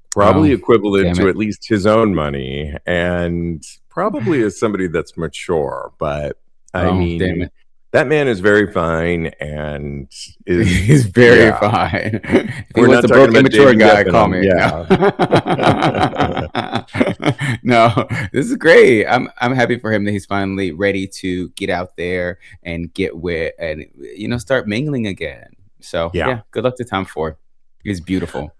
probably equivalent to at least his own money, and probably is somebody that's mature. But I mean, that man is very fine and he's very fine. We're not a talking broke, immature guy. Call me. Yeah. No, this is great. I'm happy for him that he's finally ready to get out there and get with and start mingling again. So yeah, good luck to Tom Ford. He's beautiful.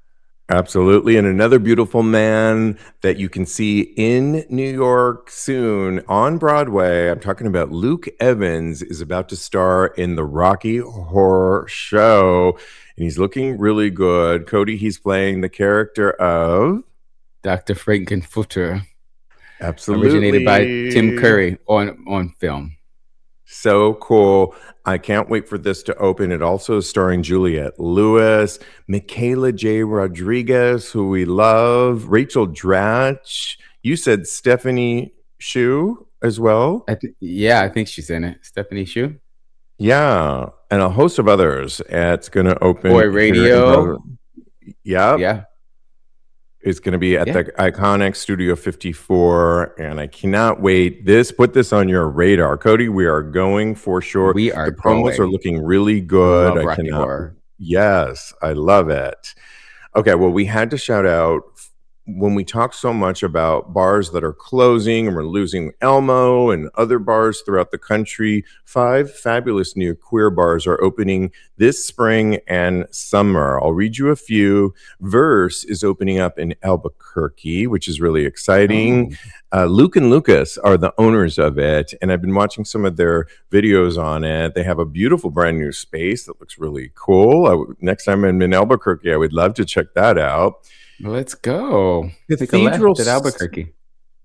Absolutely. And another beautiful man that you can see in New York soon on Broadway, I'm talking about Luke Evans, is about to star in the Rocky Horror Show. And he's looking really good. Cody, he's playing the character of Dr. Frankenfutter. Absolutely. Originated by Tim Curry on film. So cool. I can't wait for this to open. It also is starring Juliette Lewis, Michaela J. Rodriguez, who we love, Rachel Dratch. You said Stephanie Shu as well? I think she's in it. Stephanie Shu? Yeah. And a host of others. It's going to open. Boy Radio. Yeah. It's going to be at the iconic Studio 54, and I cannot wait. Put this on your radar, Cody. We are going for sure. We are. The promos are looking really good. I cannot. Yes, I love it. Okay, well, we had to shout out when we talk so much about bars that are closing and we're losing Elmo and other bars throughout the country. 5 fabulous new queer bars are opening this spring and summer. I'll read you a few. Verse is opening up in Albuquerque, which is really exciting. Luke and Lucas are the owners of it, and I've been watching some of their videos on it. They have a beautiful brand new space that looks really cool. Next time I'm in Albuquerque, I would love to check that out. Let's go. Cathedral at Albuquerque.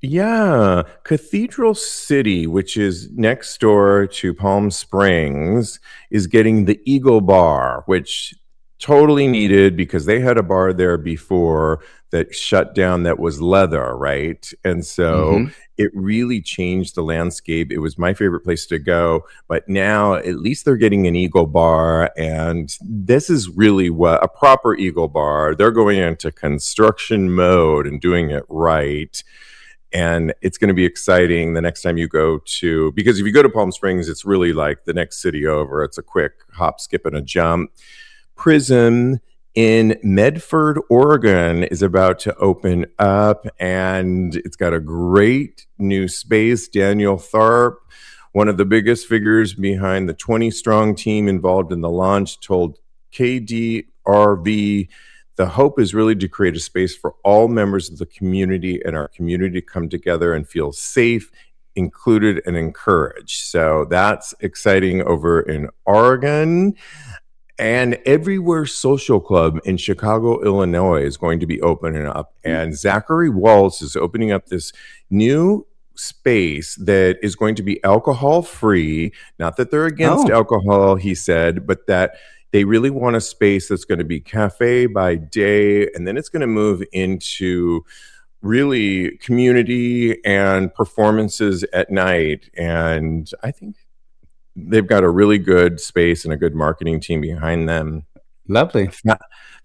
Yeah. Cathedral City, which is next door to Palm Springs, is getting the Eagle Bar, which totally needed because they had a bar there before that shut down that was leather, right? And so it really changed the landscape. It was my favorite place to go, but now at least they're getting an Eagle Bar, and this is really what a proper Eagle Bar. They're going into construction mode and doing it right. And it's going to be exciting the next time you go to, because if you go to Palm Springs, it's really like the next city over. It's a quick hop, skip, and a jump. Prism in Medford, Oregon is about to open up, and it's got a great new space. Daniel Tharp, one of the biggest figures behind the 20-strong team involved in the launch, told KDRV, the hope is really to create a space for all members of the community and our community to come together and feel safe, included, and encouraged. So that's exciting over in Oregon. And Everywhere Social Club in Chicago, Illinois is going to be opening up. And Zachary Waltz is opening up this new space that is going to be alcohol free. Not that they're against alcohol, he said, but that they really want a space that's going to be cafe by day. And then it's going to move into really community and performances at night. And I think they've got a really good space and a good marketing team behind them. Lovely.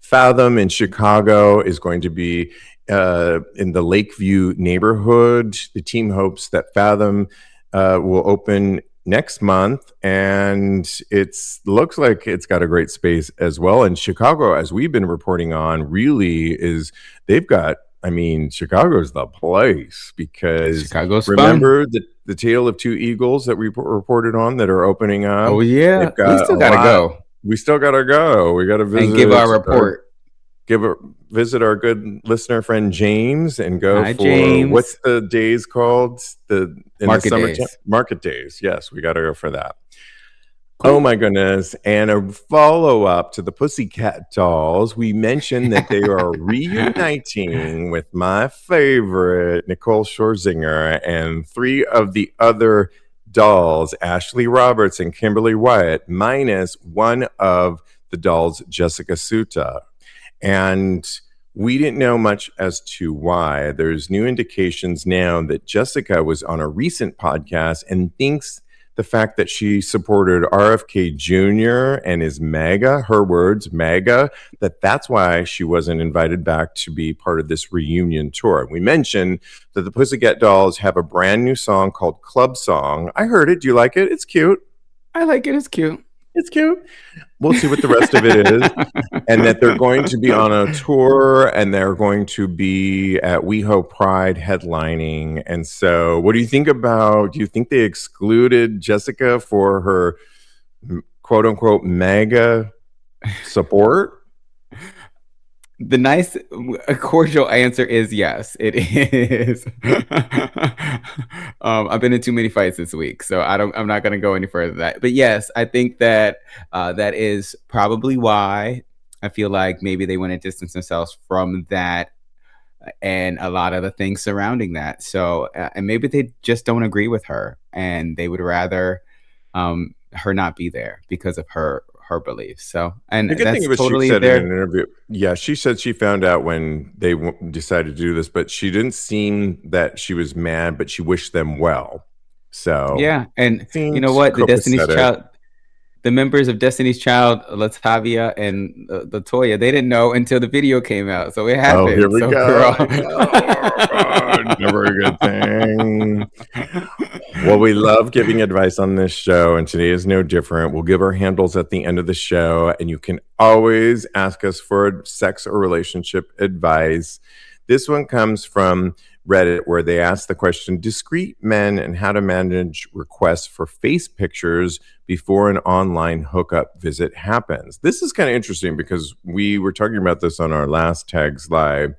Fathom in Chicago is going to be in the Lakeview neighborhood. The team hopes that Fathom will open next month, and it looks like it's got a great space as well. And Chicago, as we've been reporting on, really is Chicago's the place, because Chicago's remember the Tale of Two Eagles that we reported on that are opening up. Oh yeah, we still gotta go. We still gotta go. We gotta visit and give our report. Visit our good listener friend James and go Hi, for James. What's the days called? Market days. Market days. Yes, we gotta go for that. Oh my goodness. And a follow-up to the Pussycat Dolls. We mentioned that they are reuniting with my favorite, Nicole Scherzinger, and three of the other dolls, Ashley Roberts and Kimberly Wyatt, minus one of the dolls, Jessica Suta. And we didn't know much as to why. There's new indications now that Jessica was on a recent podcast and thinks the fact that she supported RFK Jr. and is MAGA, her words, MAGA, that's why she wasn't invited back to be part of this reunion tour. We mentioned that the Pussycat Dolls have a brand new song called Club Song. I heard it. Do you like it? It's cute. I like it. It's cute. It's cute. We'll see what the rest of it is. And that they're going to be on a tour, and they're going to be at WeHo Pride headlining. And so do you think they excluded Jessica for her quote unquote MAGA support? A cordial answer is yes, it is. I've been in too many fights this week, so I'm not going to go any further than that. But yes, I think that that is probably why I feel like maybe they want to distance themselves from that and a lot of the things surrounding that. So, and maybe they just don't agree with her, and they would rather her not be there because of her beliefs. So, and the good that's thing was totally she said their... in an interview. Yeah, she said she found out when they decided to do this, but she didn't seem that she was mad, but she wished them well. So yeah, and you know what, the members of Destiny's Child, Latavia and Latoya, they didn't know until the video came out. So it happened. Oh, here we go. God. Never a good thing. Well, we love giving advice on this show, and today is no different. We'll give our handles at the end of the show, and you can always ask us for sex or relationship advice. This one comes from Reddit, where they asked the question, discreet men and how to manage requests for face pictures before an online hookup visit happens. This is kind of interesting because we were talking about this on our last Tags Live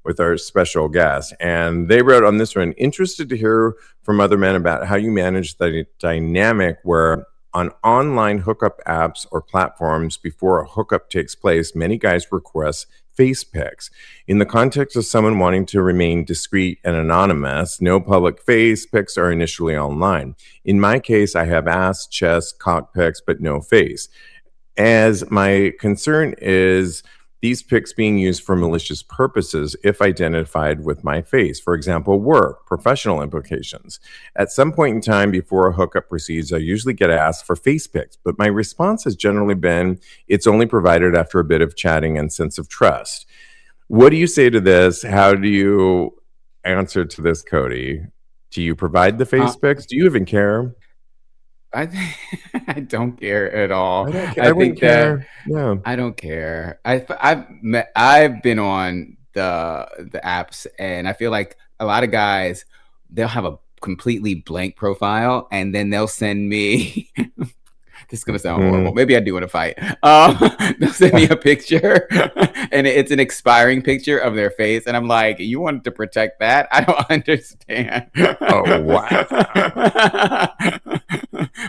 with our special guest, and they wrote on this one, interested to hear from other men about how you manage the dynamic where on online hookup apps or platforms before a hookup takes place, many guys request face pics. In the context of someone wanting to remain discreet and anonymous, no public face pics are initially online. In my case, I have ass, chest, cock pics, but no face. As my concern is these pics being used for malicious purposes if identified with my face. For example, work, professional implications. At some point in time before a hookup proceeds, I usually get asked for face pics, but my response has generally been, it's only provided after a bit of chatting and sense of trust. What do you say to this? How do you answer to this, Cody? Do you provide the face pics? Do you even care? I don't care at all. I don't care. I wouldn't care. Yeah. I don't care. I've been on the apps, and I feel like a lot of guys, they'll have a completely blank profile, and then they'll send me. This is gonna sound horrible. Maybe I do want to fight. They'll send me a picture, and it's an expiring picture of their face, and I'm like, "You wanted to protect that? I don't understand." Oh wow!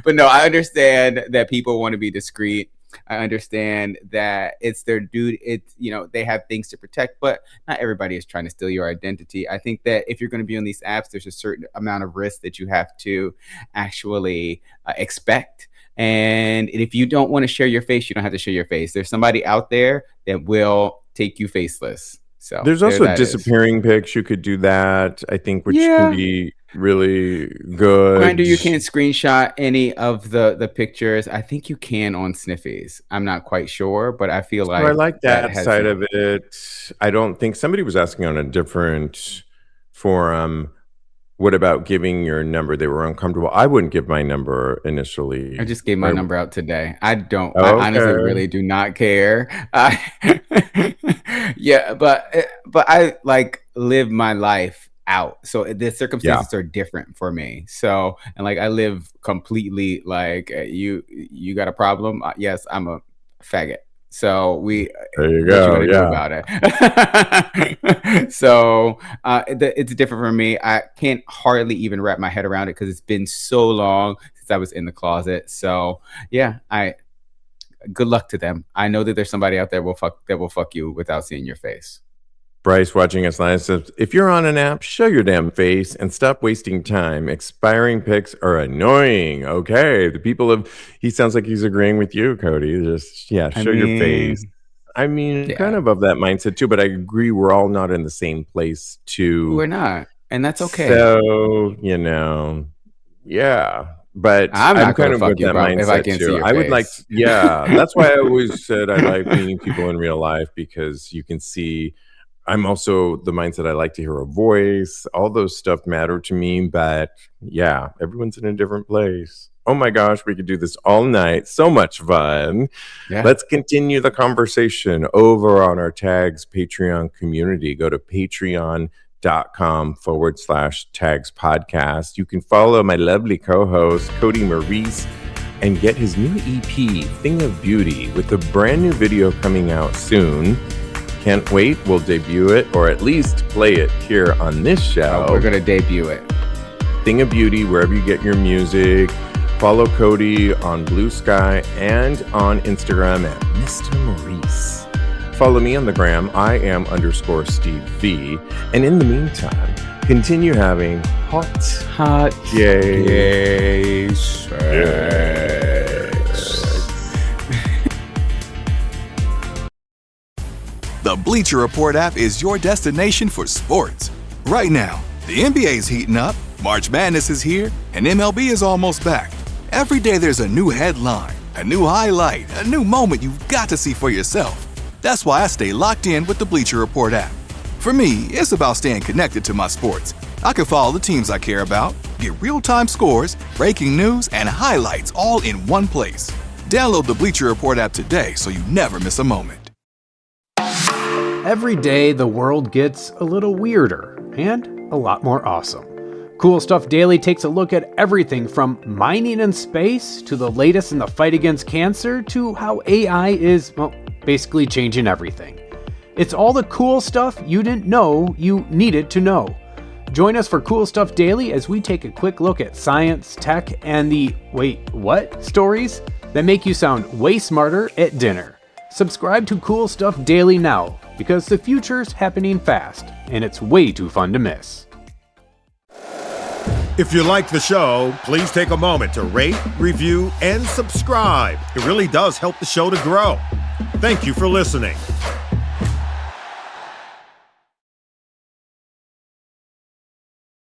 But no, I understand that people want to be discreet. I understand that it's their duty. It's, they have things to protect, but not everybody is trying to steal your identity. I think that if you're going to be on these apps, there's a certain amount of risk that you have to actually expect. And if you don't want to share your face, you don't have to share your face. There's somebody out there that will take you faceless. So there's also disappearing pics. You could do that, I think, which can be really good. Grindr, you can't screenshot any of the pictures. I think you can on Sniffies. I'm not quite sure, but I feel like I like that side of it. I don't think somebody was asking on a different forum. What about giving your number? They were uncomfortable. I wouldn't give my number initially. I just gave my number out today. I don't. I honestly really do not care. Yeah, but I like live my life out. So the circumstances are different for me. So, and like I live completely like you got a problem? Yes, I'm a faggot. So there you go. Do about it. So it's different for me. I can't hardly even wrap my head around it because it's been so long since I was in the closet. So yeah, good luck to them. I know that there's somebody out there that will fuck you without seeing your face. Bryce watching us live says, if you're on an app, show your damn face and stop wasting time. Expiring pics are annoying. Okay. He sounds like he's agreeing with you, Cody. Just, show your face. I mean, kind of that mindset too, but I agree. We're all not in the same place too. We're not. And that's okay. So, but I'm not kind of with that mindset if I can't too. See your I would face. like, that's why I always said I like meeting people in real life because you can see. I'm also the mindset I like to hear a voice. All those stuff matter to me, but everyone's in a different place. Oh my gosh, we could do this all night. So much fun. Yeah. Let's continue the conversation over on our Tags Patreon community. Go to patreon.com/Tags podcast. You can follow my lovely co-host, Cody Maurice, and get his new EP, Thing of Beauty, with a brand new video coming out soon. Can't wait. We'll debut it, or at least play it here on this show. We're going to debut it. Thing of Beauty, wherever you get your music. Follow Cody on Blue Sky and on Instagram at Mr. Maurice. Follow me on the gram. I am _Steve V. And in the meantime, continue having hot gay sex. The Bleacher Report app is your destination for sports. Right now, the NBA's heating up, March Madness is here, and MLB is almost back. Every day there's a new headline, a new highlight, a new moment you've got to see for yourself. That's why I stay locked in with the Bleacher Report app. For me, it's about staying connected to my sports. I can follow the teams I care about, get real-time scores, breaking news, and highlights all in one place. Download the Bleacher Report app today so you never miss a moment. Every day, the world gets a little weirder and a lot more awesome. Cool Stuff Daily takes a look at everything from mining in space to the latest in the fight against cancer to how AI is, basically changing everything. It's all the cool stuff you didn't know you needed to know. Join us for Cool Stuff Daily as we take a quick look at science, tech, and the wait, what stories that make you sound way smarter at dinner. Subscribe to Cool Stuff Daily now, because the future's happening fast, and it's way too fun to miss. If you like the show, please take a moment to rate, review, and subscribe. It really does help the show to grow. Thank you for listening.